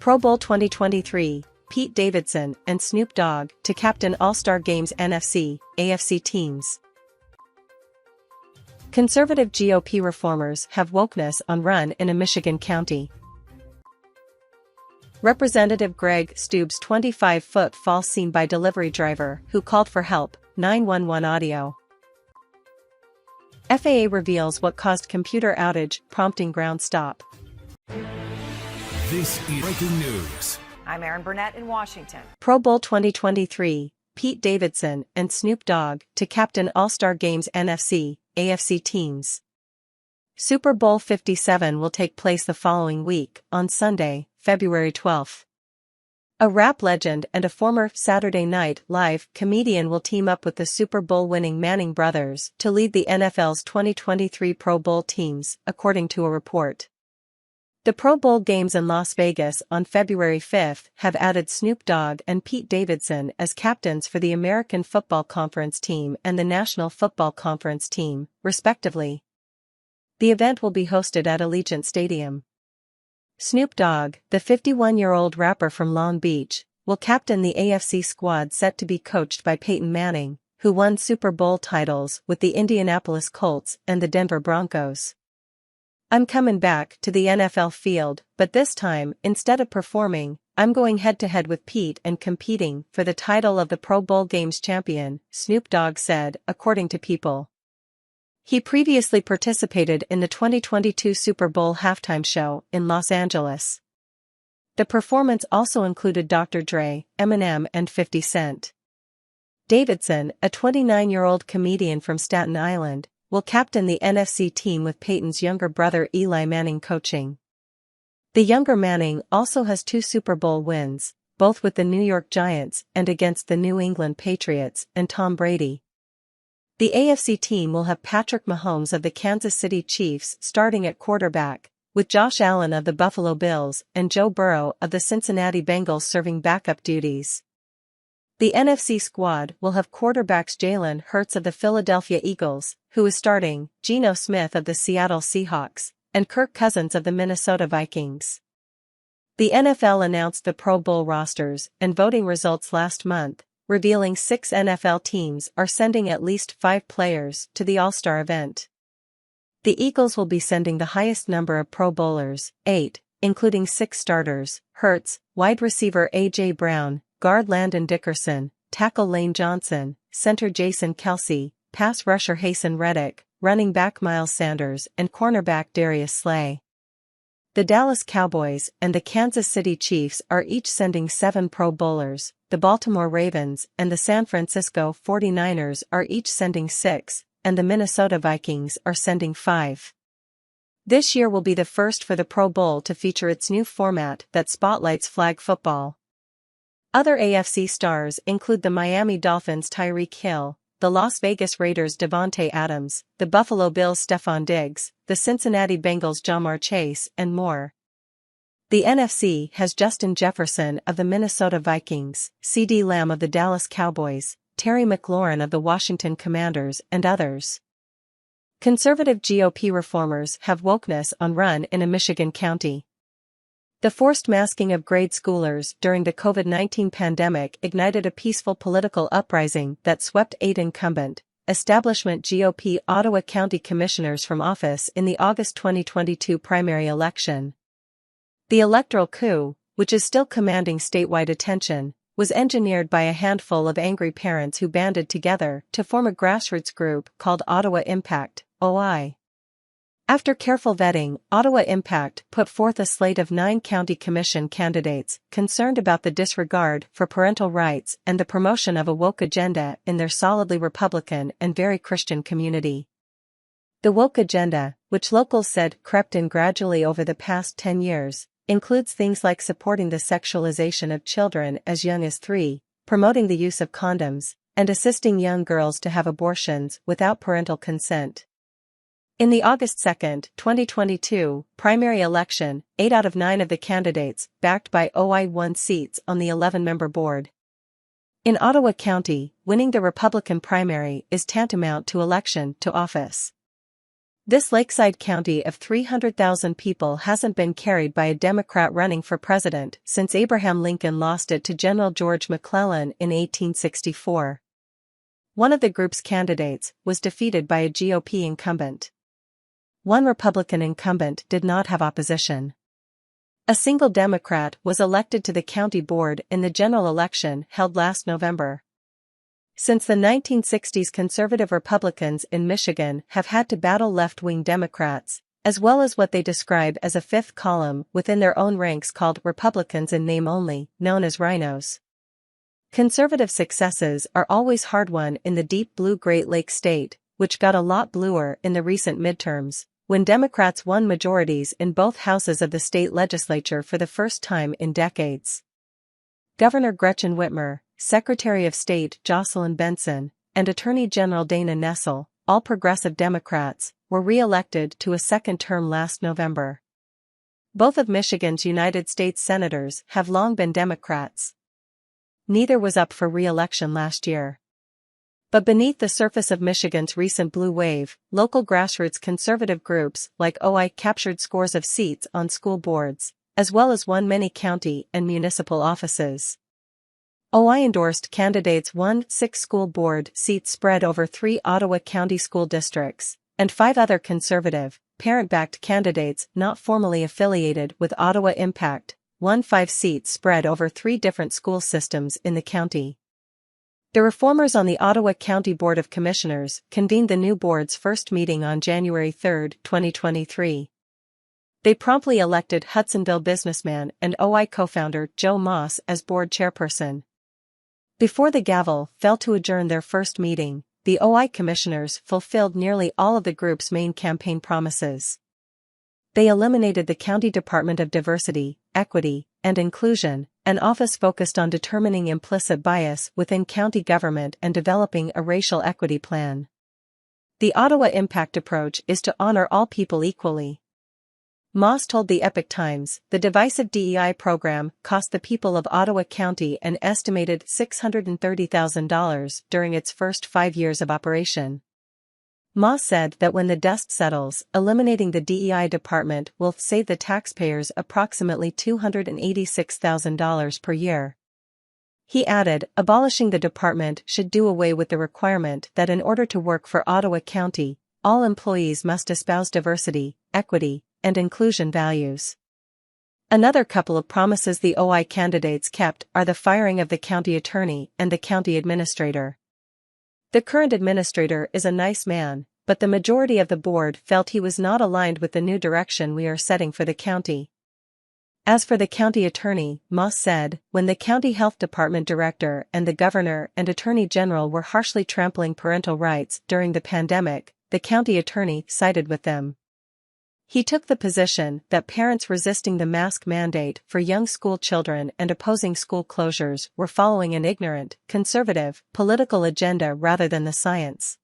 Pro Bowl 2023, Pete Davidson and Snoop Dogg to captain All-Star Game's NFC, AFC teams. Conservative GOP reformers have wokeness on run in a Michigan county. Representative Greg Stubbs' 25-foot fall seen by delivery driver who called for help, 911 audio. FAA reveals what caused computer outage, prompting ground stop. This is breaking news. I'm Erin Burnett in Washington. Pro Bowl 2023, Pete Davidson and Snoop Dogg to captain All-Star Game's NFC, AFC teams. Super Bowl 57 will take place the following week, on Sunday, February 12. A rap legend and a former Saturday Night Live comedian will team up with the Super Bowl-winning Manning brothers to lead the NFL's 2023 Pro Bowl teams, according to a report. The Pro Bowl games in Las Vegas on February 5 have added Snoop Dogg and Pete Davidson as captains for the American Football Conference team and the National Football Conference team, respectively. The event will be hosted at Allegiant Stadium. Snoop Dogg, the 51-year-old rapper from Long Beach, will captain the AFC squad set to be coached by Peyton Manning, who won Super Bowl titles with the Indianapolis Colts and the Denver Broncos. "I'm coming back to the NFL field, but this time, instead of performing, I'm going head-to-head with Pete and competing for the title of the Pro Bowl Games champion," Snoop Dogg said, according to People. He previously participated in the 2022 Super Bowl halftime show in Los Angeles. The performance also included Dr. Dre, Eminem and 50 Cent. Davidson, a 29-year-old comedian from Staten Island, will captain the NFC team with Peyton's younger brother Eli Manning coaching. The younger Manning also has 2 Super Bowl wins, both with the New York Giants and against the New England Patriots and Tom Brady. The AFC team will have Patrick Mahomes of the Kansas City Chiefs starting at quarterback, with Josh Allen of the Buffalo Bills and Joe Burrow of the Cincinnati Bengals serving backup duties. The NFC squad will have quarterbacks Jalen Hurts of the Philadelphia Eagles, who is starting, Geno Smith of the Seattle Seahawks, and Kirk Cousins of the Minnesota Vikings. The NFL announced the Pro Bowl rosters and voting results last month, revealing 6 NFL teams are sending at least 5 players to the All-Star event. The Eagles will be sending the highest number of Pro Bowlers, 8, including 6 starters: Hurts, wide receiver A.J. Brown, guard Landon Dickerson, tackle Lane Johnson, center Jason Kelce, pass rusher Haason Reddick, running back Miles Sanders and cornerback Darius Slay. The Dallas Cowboys and the Kansas City Chiefs are each sending 7 Pro Bowlers, the Baltimore Ravens and the San Francisco 49ers are each sending 6, and the Minnesota Vikings are sending 5. This year will be the first for the Pro Bowl to feature its new format that spotlights flag football. Other AFC stars include the Miami Dolphins' Tyreek Hill, the Las Vegas Raiders' Devontae Adams, the Buffalo Bills' Stefon Diggs, the Cincinnati Bengals' Ja'Marr Chase, and more. The NFC has Justin Jefferson of the Minnesota Vikings, CeeDee Lamb of the Dallas Cowboys, Terry McLaurin of the Washington Commanders, and others. Conservative GOP reformers have wokeness on run in a Michigan county. The forced masking of grade schoolers during the COVID-19 pandemic ignited a peaceful political uprising that swept 8 incumbent, establishment GOP Ottawa County commissioners from office in the August 2022 primary election. The electoral coup, which is still commanding statewide attention, was engineered by a handful of angry parents who banded together to form a grassroots group called Ottawa Impact, OI. After careful vetting, Ottawa Impact put forth a slate of 9 county commission candidates concerned about the disregard for parental rights and the promotion of a woke agenda in their solidly Republican and very Christian community. The woke agenda, which locals said crept in gradually over the past 10 years, includes things like supporting the sexualization of children as young as 3, promoting the use of condoms, and assisting young girls to have abortions without parental consent. In the August 2, 2022, primary election, 8 out of 9 of the candidates backed by OI won seats on the 11-member board. In Ottawa County, winning the Republican primary is tantamount to election to office. This lakeside county of 300,000 people hasn't been carried by a Democrat running for president since Abraham Lincoln lost it to General George McClellan in 1864. One of the group's candidates was defeated by a GOP incumbent. One Republican incumbent did not have opposition. A single Democrat was elected to the county board in the general election held last November. Since the 1960s, conservative Republicans in Michigan have had to battle left-wing Democrats, as well as what they describe as a fifth column within their own ranks called Republicans in name only, known as rhinos. Conservative successes are always hard-won in the deep blue Great Lakes state, which got a lot bluer in the recent midterms, when Democrats won majorities in both houses of the state legislature for the first time in decades. Governor Gretchen Whitmer, Secretary of State Jocelyn Benson, and Attorney General Dana Nessel, all progressive Democrats, were re-elected to a second term last November. Both of Michigan's United States senators have long been Democrats. Neither was up for re-election last year. But beneath the surface of Michigan's recent blue wave, local grassroots conservative groups like OI captured scores of seats on school boards, as well as won many county and municipal offices. OI endorsed candidates won 6 school board seats spread over 3 Ottawa County school districts, and 5 other conservative, parent-backed candidates not formally affiliated with Ottawa Impact, won 5 seats spread over 3 different school systems in the county. The reformers on the Ottawa County Board of Commissioners convened the new board's first meeting on January 3, 2023. They promptly elected Hudsonville businessman and OI co-founder Joe Moss as board chairperson. Before the gavel fell to adjourn their first meeting, the OI commissioners fulfilled nearly all of the group's main campaign promises. They eliminated the County Department of Diversity, Equity, and Inclusion, an office focused on determining implicit bias within county government and developing a racial equity plan. The Ottawa Impact approach is to honor all people equally. Moss told the Epoch Times, the divisive DEI program cost the people of Ottawa County an estimated $630,000 during its first 5 years of operation. Moss said that when the dust settles, eliminating the DEI department will save the taxpayers approximately $286,000 per year. He added, abolishing the department should do away with the requirement that in order to work for Ottawa County, all employees must espouse diversity, equity, and inclusion values. Another couple of promises the OI candidates kept are the firing of the county attorney and the county administrator. The current administrator is a nice man, but the majority of the board felt he was not aligned with the new direction we are setting for the county. As for the county attorney, Moss said, when the county health department director and the governor and attorney general were harshly trampling parental rights during the pandemic, the county attorney sided with them. He took the position that parents resisting the mask mandate for young school children and opposing school closures were following an ignorant, conservative, political agenda rather than the science.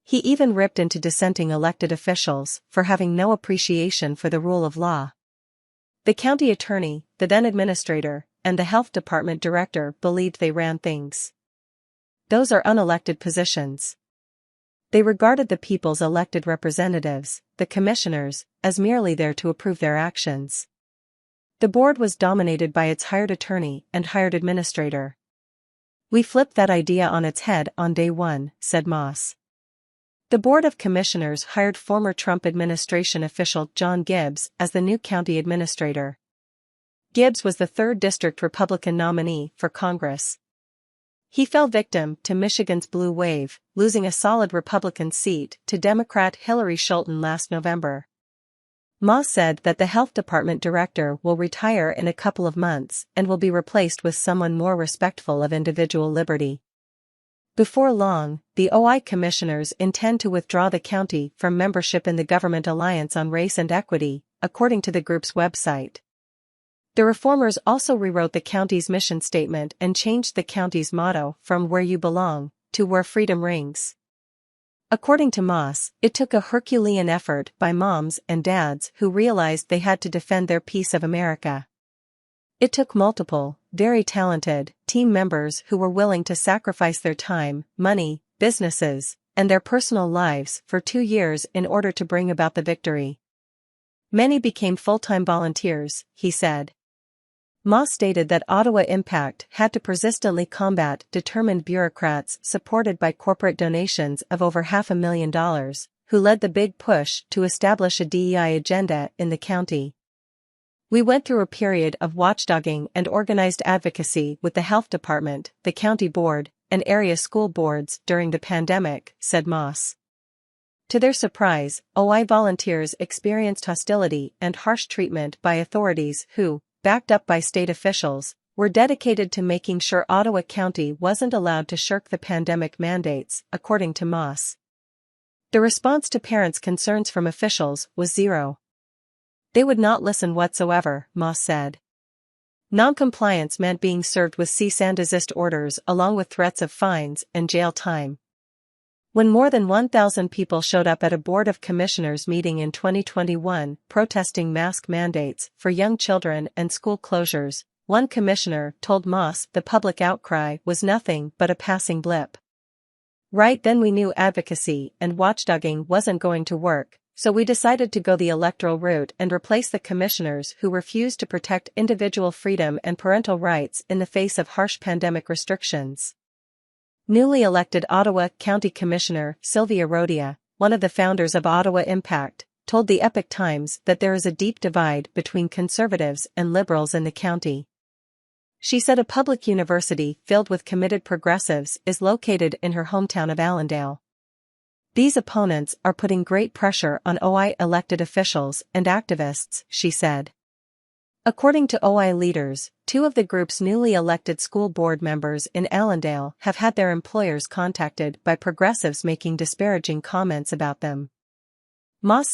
He even ripped into dissenting elected officials for having no appreciation for the rule of law. The county attorney, the then administrator, and the health department director believed they ran things. Those are unelected positions. They regarded the people's elected representatives, the commissioners, as merely there to approve their actions. The board was dominated by its hired attorney and hired administrator. We flipped that idea on its head on day one, said Moss. The Board of Commissioners hired former Trump administration official John Gibbs as the new county administrator. Gibbs was the 3rd District Republican nominee for Congress. He fell victim to Michigan's blue wave, losing a solid Republican seat to Democrat Hillary Scholten last November. Moss said that the health department director will retire in a couple of months and will be replaced with someone more respectful of individual liberty. Before long, the OI commissioners intend to withdraw the county from membership in the Government Alliance on Race and Equity, according to the group's website. The reformers also rewrote the county's mission statement and changed the county's motto from "Where You Belong" to "Where Freedom Rings." According to Moss, it took a Herculean effort by moms and dads who realized they had to defend their piece of America. It took multiple, very talented, team members who were willing to sacrifice their time, money, businesses, and their personal lives for 2 years in order to bring about the victory. Many became full-time volunteers, he said. Moss stated that Ottawa Impact had to persistently combat determined bureaucrats supported by corporate donations of over $500,000, who led the big push to establish a DEI agenda in the county. We went through a period of watchdogging and organized advocacy with the health department, the county board, and area school boards during the pandemic, said Moss. To their surprise, OI volunteers experienced hostility and harsh treatment by authorities who, backed up by state officials, were dedicated to making sure Ottawa County wasn't allowed to shirk the pandemic mandates, according to Moss. The response to parents' concerns from officials was zero. They would not listen whatsoever, Moss said. Non-compliance meant being served with cease and desist orders along with threats of fines and jail time. When more than 1,000 people showed up at a Board of Commissioners meeting in 2021 protesting mask mandates for young children and school closures, one commissioner told Moss the public outcry was nothing but a passing blip. Right then we knew advocacy and watchdogging wasn't going to work, so we decided to go the electoral route and replace the commissioners who refused to protect individual freedom and parental rights in the face of harsh pandemic restrictions. Newly elected Ottawa County Commissioner Sylvia Rodia, one of the founders of Ottawa Impact, told the Epoch Times that there is a deep divide between conservatives and liberals in the county. She said a public university filled with committed progressives is located in her hometown of Allendale. These opponents are putting great pressure on OI elected officials and activists, she said. According to OI leaders, 2 of the group's newly elected school board members in Allendale have had their employers contacted by progressives making disparaging comments about them. Moss